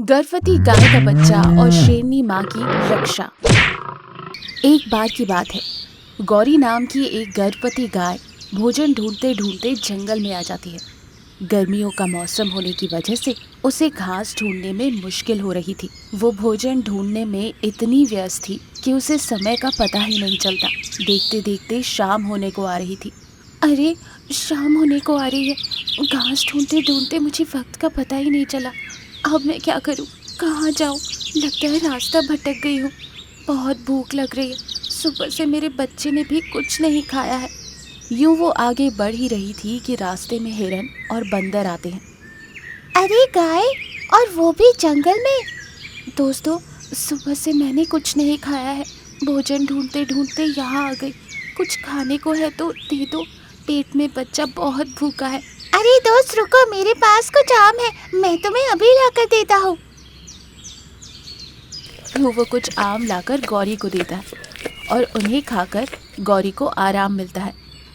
गर्भवती गाय का बच्चा और शेरनी माँ की रक्षा। एक बार की बात है, गौरी नाम की एक गर्भवती गाय भोजन ढूंढते ढूंढते जंगल में आ जाती है। गर्मियों का मौसम होने की वजह से उसे घास ढूंढने में मुश्किल हो रही थी। वो भोजन ढूंढने में इतनी व्यस्त थी कि उसे समय का पता ही नहीं चलता। देखते देखते शाम होने को आ रही थी। अरे, शाम होने को आ रही है। घास ढूंढते ढूंढते मुझे वक्त का पता ही नहीं चला। अब मैं क्या करूं? कहाँ जाऊं? लगता है रास्ता भटक गई हूँ। बहुत भूख लग रही है। सुबह से मेरे बच्चे ने भी कुछ नहीं खाया है। यूं वो आगे बढ़ ही रही थी कि रास्ते में हिरन और बंदर आते हैं। अरे गाय, और वो भी जंगल में। दोस्तों, सुबह से मैंने कुछ नहीं खाया है। भोजन ढूंढते ढूंढते यहाँ आ गई। कुछ खाने को है तो दे दो, पेट में बच्चा बहुत भूखा है। अरे दोस्त रुको, मेरे पास कुछ आम है, मैं तुम्हें अभी लाकर देता हूँ। वो कुछ आम लाकर गौरी को देता है और उन्हें खाकर गौरी को आराम मिलता है।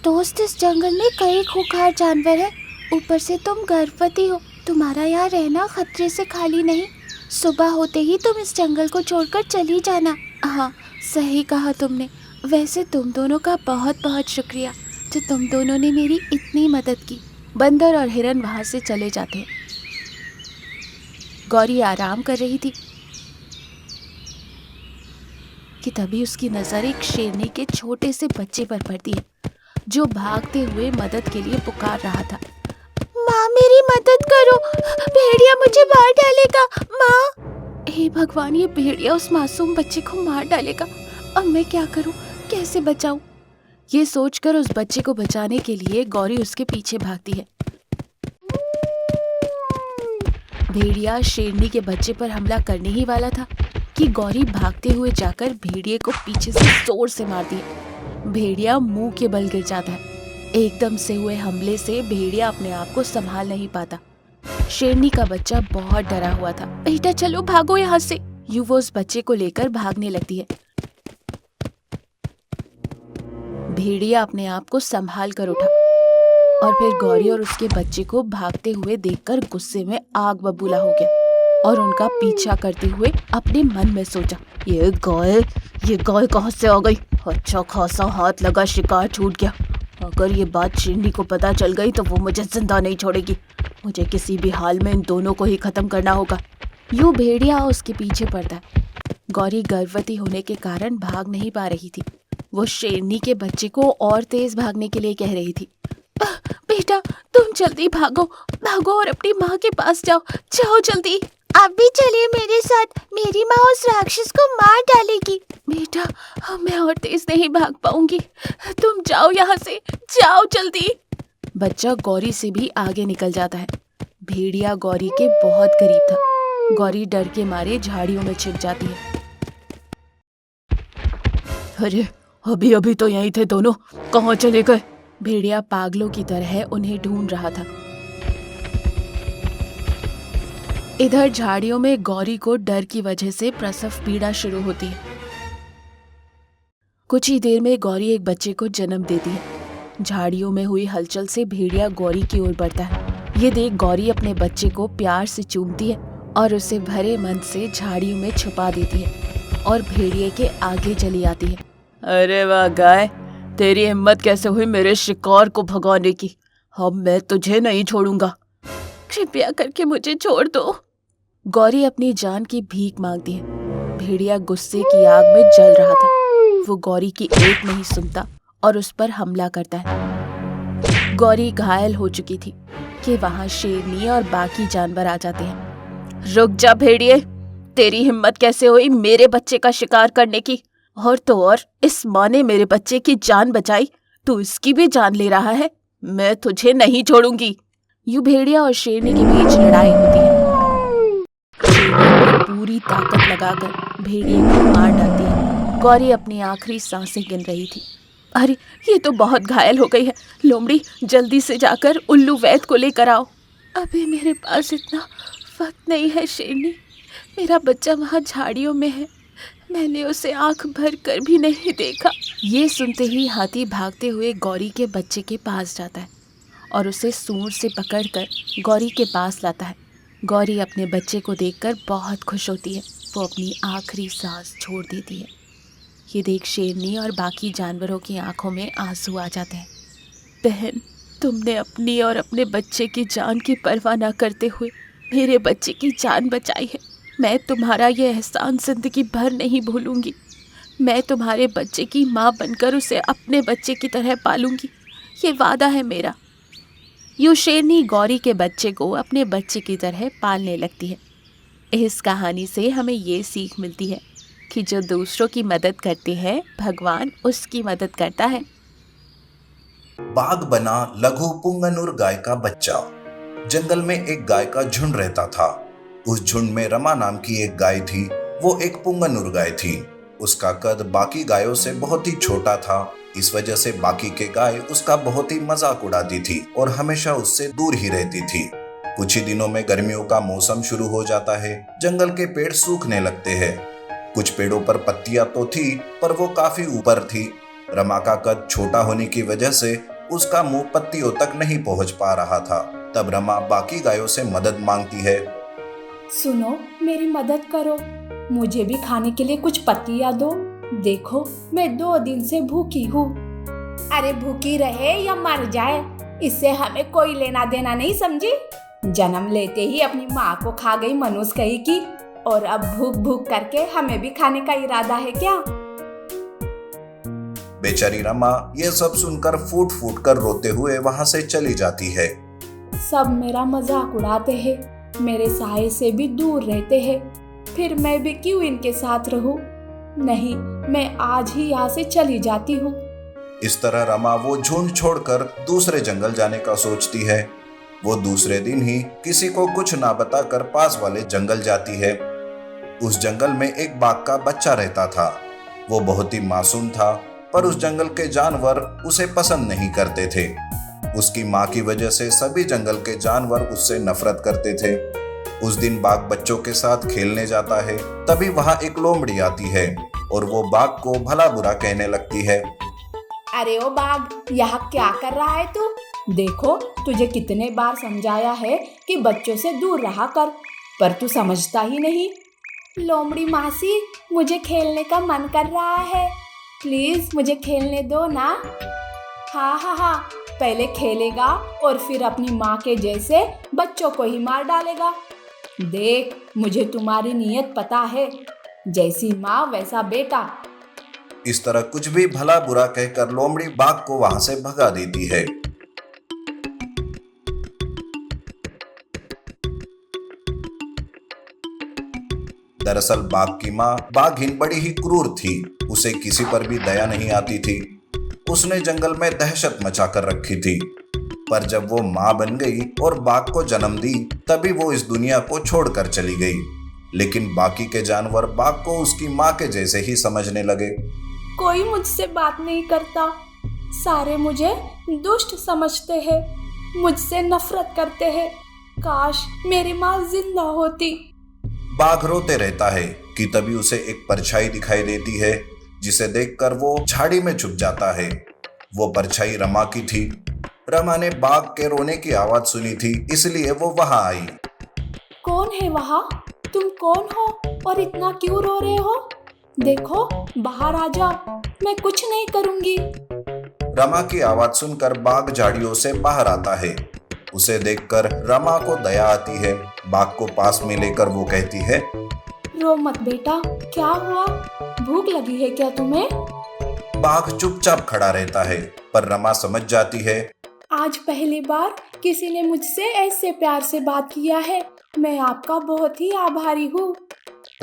दोस्त, इस जंगल में कई खूंखार जानवर हैं। ऊपर से तुम गर्भवती हो, तुम्हारा यहाँ रहना खतरे से खाली नहीं। सुबह होते ही तुम इस जंगल को छोड़कर चली जाना। हाँ, सही कहा तुमने। वैसे तुम दोनों का बहुत बहुत शुक्रिया जो तुम दोनों ने मेरी इतनी मदद की। बंदर और हिरन वहां से चले जाते हैं। गौरी आराम कर रही थी कि तभी उसकी नजर एक शेरनी के छोटे से बच्चे पर पड़ती है जो भागते हुए मदद के लिए पुकार रहा था। माँ, मेरी मदद करो, भेड़िया मुझे मार डालेगा। माँ! हे भगवान, ये भेड़िया उस मासूम बच्चे को मार डालेगा। अब मैं क्या करूं? कैसे बचाऊं? ये सोचकर उस बच्चे को बचाने के लिए गौरी उसके पीछे भागती है। भेड़िया शेरनी के बच्चे पर हमला करने ही वाला था कि गौरी भागते हुए जाकर भेड़िए को पीछे से जोर से मारती है। भेड़िया मुंह के बल गिर जाता है। एकदम से हुए हमले से भेड़िया अपने आप को संभाल नहीं पाता। शेरनी का बच्चा बहुत डरा हुआ था। बेटा चलो, भागो यहाँ से। यूं वो उस बच्चे को लेकर भागने लगती है। भेड़िया अपने आप को संभाल कर उठा और फिर गौरी और उसके बच्चे को भागते हुए देखकर गुस्से में आग बबूला हो गया और उनका पीछा करते हुए अपने मन में सोचा, ये गाय कहाँ से आ गई? अच्छा खासा हाथ लगा, शिकार छूट गया। अगर ये बात शेरनी को पता चल गई तो वो मुझे जिंदा नहीं छोड़ेगी। मुझे किसी भी हाल में इन दोनों को ही खत्म करना होगा। यूं भेड़िया उसके पीछे पड़ता है। गौरी गर्भवती होने के कारण भाग नहीं पा रही थी। वो शेरनी के बच्चे को और तेज भागने के लिए कह रही थी। बेटा, तुम जल्दी भागो और अपनी माँ के पास जाओ जल्दी। आप भी चलिए मेरे साथ, मेरी माँ उस राक्षस को मार डालेगी। बेटा, मैं और तेज नहीं भाग पाऊंगी, तुम जाओ यहाँ से, जाओ जल्दी। बच्चा गौरी से भी आगे निकल जाता है। भेड़िया गौरी के बहुत करीब था। गौरी डर के मारे झाड़ियों में छिप जाती है। अरे, अभी अभी तो यहीं थे दोनों, कहाँ चले गए? भेड़िया पागलों की तरह उन्हें ढूंढ रहा था। इधर झाड़ियों में गौरी को डर की वजह से प्रसव पीड़ा शुरू होती है। कुछ ही देर में गौरी एक बच्चे को जन्म देती है। झाड़ियों में हुई हलचल से भेड़िया गौरी की ओर बढ़ता है। ये देख गौरी अपने बच्चे को प्यार से चूमती है और उसे भरे मन से झाड़ियों में छुपा देती है और भेड़िए के आगे चली आती है। अरे वाह गाय, तेरी हिम्मत कैसे हुई मेरे शिकार को भगाने की? अब मैं तुझे नहीं छोड़ूंगा। कृपया करके मुझे छोड़ दो। गौरी अपनी जान की भीख मांगती है। भेड़िया गुस्से की आग में जल रहा था। वो गौरी की एक नहीं सुनता और उस पर हमला करता है। गौरी घायल हो चुकी थी कि वहां शेरनी और बाकी जानवर आ जाते हैं। रुक जा भेड़िए, तेरी हिम्मत कैसे हुई मेरे बच्चे का शिकार करने की? और तो और इस माँ ने मेरे बच्चे की जान बचाई, तू इसकी भी जान ले रहा है। मैं तुझे नहीं छोड़ूंगी। यूं भेड़िया और शेरनी के बीच लड़ाई होती है। शेरनी पूरी ताकत लगाकर भेड़िए को मार डालती है। गौरी अपनी आखिरी सांसें गिन रही थी। अरे, ये तो बहुत घायल हो गई है। लोमड़ी, जल्दी से जाकर उल्लू वैद्य को लेकर आओ। अभी मेरे पास इतना वक्त नहीं है शेरनी। मेरा बच्चा वहाँ झाड़ियों में है, मैंने उसे आंख भर कर भी नहीं देखा। ये सुनते ही हाथी भागते हुए गौरी के बच्चे के पास जाता है और उसे सूंड से पकड़कर गौरी के पास लाता है। गौरी अपने बच्चे को देखकर बहुत खुश होती है। वो अपनी आखिरी सांस छोड़ देती है। ये देख शेरनी और बाकी जानवरों की आंखों में आंसू आ जाते हैं। बहन, तुमने अपनी और अपने बच्चे की जान की परवाह न करते हुए मेरे बच्चे की जान बचाई है। मैं तुम्हारा ये एहसान जिंदगी भर नहीं भूलूंगी। मैं तुम्हारे बच्चे की माँ बनकर उसे अपने बच्चे की तरह पालूंगी, ये वादा है मेरा। यूं शेरनी गौरी के बच्चे को अपने बच्चे की तरह पालने लगती है। इस कहानी से हमें ये सीख मिलती है कि जो दूसरों की मदद करते हैं, भगवान उसकी मदद करता है। बाघ बना लघु पुंगनुर गाय का बच्चा। जंगल में एक गाय का झुंड रहता था। उस झुंड में रमा नाम की एक गाय थी। वो एक पुंगनुर गाय थी। उसका कद बाकी गायों से बहुत ही छोटा था। इस वजह से बाकी के गाय उसका बहुत ही मजाक उड़ाती थी और हमेशा उससे दूर ही रहती थी। कुछ ही दिनों में गर्मियों का मौसम शुरू हो जाता है। जंगल के पेड़ सूखने लगते हैं। कुछ पेड़ों पर पत्तियां तो थी, पर वो काफी ऊपर थी। रमा का कद छोटा होने की वजह से उसका मुंह पत्तियों तक नहीं पहुंच पा रहा था। तब रमा बाकी गायों से मदद मांगती है। सुनो, मेरी मदद करो, मुझे भी खाने के लिए कुछ पत्तियां दो। देखो, मैं 2 दिन से भूखी हूँ। अरे भूखी रहे या मर जाए, इससे हमें कोई लेना देना नहीं, समझी? जन्म लेते ही अपनी माँ को खा गई मनुष्य कही की, और अब भूख भूख करके हमें भी खाने का इरादा है क्या? बेचारी रमा ये सब सुनकर फूट फूट कर रोते हुए वहां से चली जाती है। सब मेरा मजाक उड़ाते हैं, मेरे साये से भी दूर रहते हैं, फिर मैं भी क्यों इनके साथ रहूं? नहीं, मैं आज ही यहाँ से चली जाती हूँ। इस तरह रमा वो झुंड छोड़कर दूसरे जंगल जाने का सोचती है। वो दूसरे दिन ही किसी को कुछ ना बताकर पास वाले जंगल जाती है। उस जंगल में एक बाघ का बच्चा रहता था। वो बहुत ही मासूम था, पर उस जंगल के जानवर उसे पसंद नहीं करते थे। उसकी माँ की वजह से सभी जंगल के जानवर उससे नफरत करते थे। उस दिन बाघ बच्चों के साथ खेलने जाता है। तभी वहां एक लोमड़ी आती है और वो बाघ को भला बुरा कहने लगती है। अरे ओ बाघ, यहाँ क्या कर रहा है तू? देखो, तुझे कितने बार समझाया है कि बच्चों से दूर रहा कर, पर तू समझता ही नहीं। लोमड़ी मासी, मुझे खेलने का मन कर रहा है, प्लीज मुझे खेलने दो ना। हाँ हाँ हाँ, पहले खेलेगा और फिर अपनी माँ के जैसे बच्चों को ही मार डालेगा। देख, मुझे तुम्हारी नीयत पता है, जैसी माँ वैसा बेटा। इस तरह कुछ भी भला बुरा कहकर लोमड़ी बाघ को वहां से भगा देती है। दरअसल बाघ की माँ बाघिन बड़ी ही क्रूर थी। उसे किसी पर भी दया नहीं आती थी। उसने जंगल में दहशत मचा कर रखी थी। पर जब वो माँ बन गई और बाघ को जन्म दी, तभी वो इस दुनिया को छोड़कर चली गई। लेकिन बाकी के जानवर बाघ को उसकी माँ के जैसे ही समझने लगे। कोई मुझसे बात नहीं करता, सारे मुझे दुष्ट समझते हैं, मुझसे नफरत करते हैं। काश मेरी माँ जिंदा होती। बाघ रोते रहता है कि तभी उसे एक परछाई दिखाई देती है, जिसे देखकर वो झाड़ी में छुप जाता है। वो परछाई रमा की थी। रमा ने बाघ के रोने की आवाज सुनी थी, इसलिए वो वहां आई। कौन है वहाँ? तुम कौन हो और इतना क्यों रो रहे हो? देखो, बाहर आ जाओ, मैं कुछ नहीं करूंगी। रमा की आवाज सुनकर बाघ झाड़ियों से बाहर आता है। उसे देखकर रमा को दया आती है। बाघ को पास में लेकर वो कहती है, रो मत बेटा, क्या हुआ? भूख लगी है क्या तुम्हें? बाघ चुपचाप खड़ा रहता है, पर रमा समझ जाती है। आज पहली बार किसी ने मुझसे ऐसे प्यार से बात किया है, मैं आपका बहुत ही आभारी हूँ।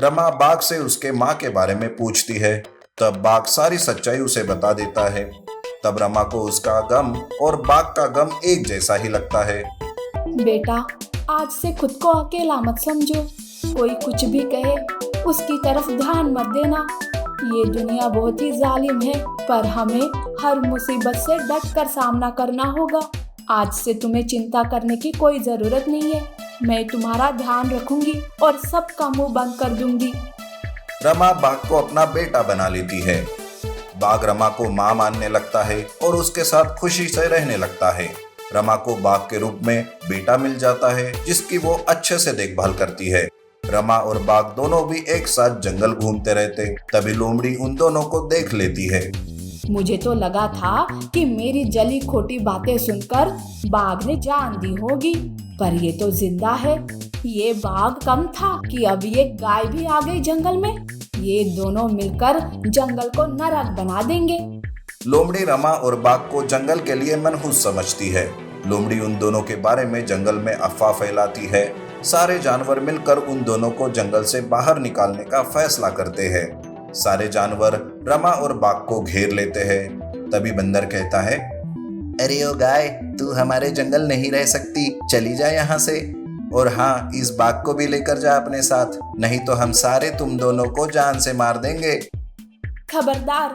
रमा बाघ से उसके माँ के बारे में पूछती है। तब बाघ सारी सच्चाई उसे बता देता है। तब रमा को उसका गम और बाघ का गम एक जैसा ही लगता है। बेटा, आज से खुद को अकेला मत समझो। कोई कुछ भी कहे, उसकी तरफ ध्यान मत देना। ये दुनिया बहुत ही जालिम है, पर हमें हर मुसीबत से डट कर सामना करना होगा। आज से तुम्हें चिंता करने की कोई जरूरत नहीं है। मैं तुम्हारा ध्यान रखूंगी और सबका मुंह बंद कर दूंगी। रमा बाघ को अपना बेटा बना लेती है। बाघ रमा को माँ मानने लगता है और उसके साथ खुशी से रहने लगता है। रमा को बाघ के रूप में बेटा मिल जाता है जिसकी वो अच्छे से देखभाल करती है। रमा और बाघ दोनों भी एक साथ जंगल घूमते रहते। तभी लोमड़ी उन दोनों को देख लेती है। मुझे तो लगा था कि मेरी जली खोटी बातें सुनकर बाघ ने जान दी होगी, पर ये तो जिंदा है। ये बाघ कम था कि अब ये गाय भी आ गई जंगल में। ये दोनों मिलकर जंगल को नरक बना देंगे। लोमड़ी रमा और बाघ को जंगल के लिए मनहूस समझती है। लोमड़ी उन दोनों के बारे में जंगल में अफवाह फैलाती है। सारे जानवर मिलकर उन दोनों को जंगल से बाहर निकालने का फैसला करते हैं। सारे जानवर रमा और बाघ को घेर लेते हैं। तभी बंदर कहता है, अरे ओ गाय, तू हमारे जंगल नहीं रह सकती, चली जा यहाँ से। और हाँ, इस बाघ को भी लेकर जा अपने साथ, नहीं तो हम सारे तुम दोनों को जान से मार देंगे। खबरदार,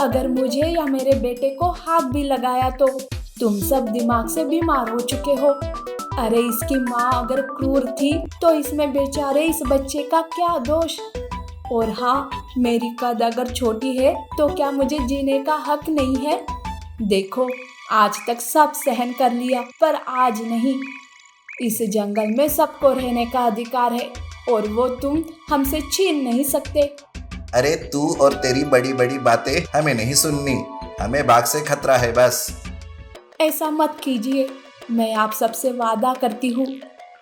अगर मुझे या मेरे बेटे को हाथ भी लगाया तो तुम सब दिमाग से बीमार हो चुके हो। अरे इसकी माँ अगर क्रूर थी तो इसमें बेचारे इस बच्चे का क्या दोष। और हाँ, मेरी कद अगर छोटी है तो क्या मुझे जीने का हक नहीं है? देखो, आज तक सब सहन कर लिया, पर आज नहीं। इस जंगल में सबको रहने का अधिकार है और वो तुम हमसे छीन नहीं सकते। अरे तू और तेरी बड़ी बड़ी बातें हमें नहीं सुननी, हमें बाघ से खतरा है बस। ऐसा मत कीजिए। मैं आप सबसे वादा करती हूँ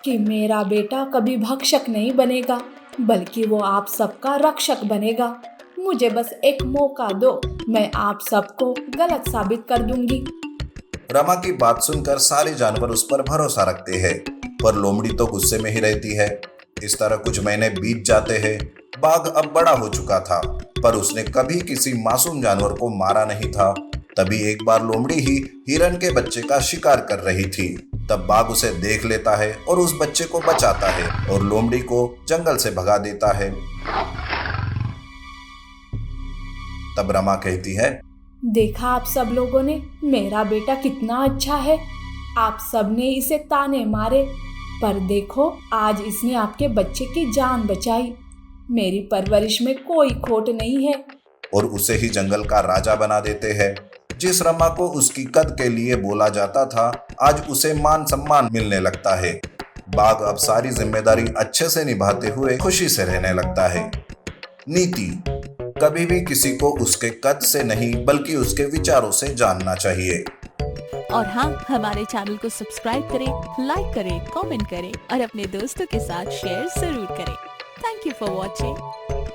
कि मेरा बेटा कभी भक्षक नहीं बनेगा, बल्कि वो आप सबका रक्षक बनेगा। मुझे बस एक मौका दो, मैं आप सबको गलत साबित कर दूंगी। रमा की बात सुनकर सारे जानवर उस पर भरोसा रखते हैं, पर लोमड़ी तो गुस्से में ही रहती है। इस तरह कुछ महीने बीत जाते हैं। बाघ अब बड़ा हो चुका था, पर उसने कभी किसी मासूम जानवर को मारा नहीं था। तभी एक बार लोमड़ी ही हिरन के बच्चे का शिकार कर रही थी। तब बाघ उसे देख लेता है और उस बच्चे को बचाता है और लोमड़ी को जंगल से भगा देता है। तब रमा कहती है, देखा आप सब लोगों ने, मेरा बेटा कितना अच्छा है। आप सब ने इसे ताने मारे, पर देखो आज इसने आपके बच्चे की जान बचाई। मेरी परवरिश में कोई खोट नहीं है। और उसे ही जंगल का राजा बना देते हैं। जिस रमा को उसकी कद के लिए बोला जाता था, आज उसे मान सम्मान मिलने लगता है। बाघ अब सारी जिम्मेदारी अच्छे से निभाते हुए खुशी से रहने लगता है। नीति: कभी भी किसी को उसके कद से नहीं बल्कि उसके विचारों से जानना चाहिए। और हाँ, हमारे चैनल को सब्सक्राइब करें, लाइक करें, कमेंट करें और अपने दोस्तों के साथ शेयर जरूर करें। Thank you for watching.